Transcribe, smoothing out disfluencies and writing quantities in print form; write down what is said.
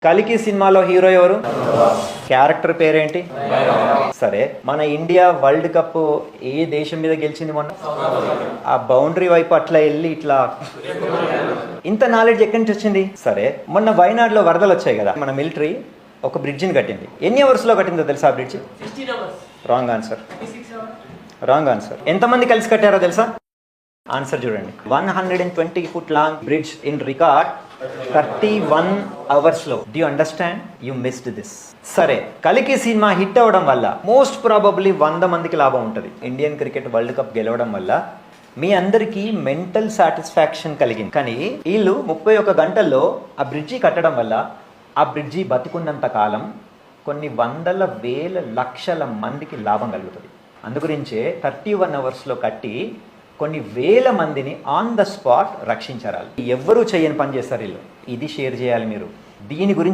కలికి సినిమాలో హీరో ఎవరు? క్యారెక్టర్ పేరేంటి? సరే, మన ఇండియా వరల్డ్ కప్ ఏ దేశం మీద గెలిచింది మొన్న? ఆ బౌండరీ వైపు అట్లా వెళ్ళి ఇట్లా ఇంత నాలెడ్జ్ ఎక్కడి నుంచి వచ్చింది? సరే, మొన్న వయనాడులో వరదలు వచ్చాయి కదా, మన మిలిటరీ ఒక బ్రిడ్జిని కట్టింది. ఎన్ని అవర్స్లో కట్టిందో తెలుసా ఆ bridge? Wrong answer. Wrong answer. ఎంతమంది కలిసి కట్టారో తెలుసా? ఆన్సర్ చూడండి. 120 foot long bridge in record 31 hours లో. Do you understand? You missed this. సరే, కలికి సినిమా హిట్ అవ్వడం వల్ల మోస్ట్ ప్రాబబ్లీ 100 మందికి లాభం ఉంటుంది. ఇండియన్ క్రికెట్ వరల్డ్ కప్ గెలవడం వల్ల మీ అందరికీ మెంటల్ సాటిస్ఫాక్షన్ కలిగింది. కానీ వీళ్ళు 31 గంటల్లో ఆ బ్రిడ్జి కట్టడం వల్ల ఆ బ్రిడ్జి బతికున్నంత కాలం కొన్ని వందల వేల లక్షల మందికి లాభం కలుగుతుంది. అందుగురించే 31 hours కట్టి కొన్ని వేల మందిని ఆన్ ద స్పాట్ రక్షించారు. ఎవ్వరూ చేయని పని చేస్తారు వీళ్ళు. ఇది షేర్ చేయాలి మీరు. దీని గురించి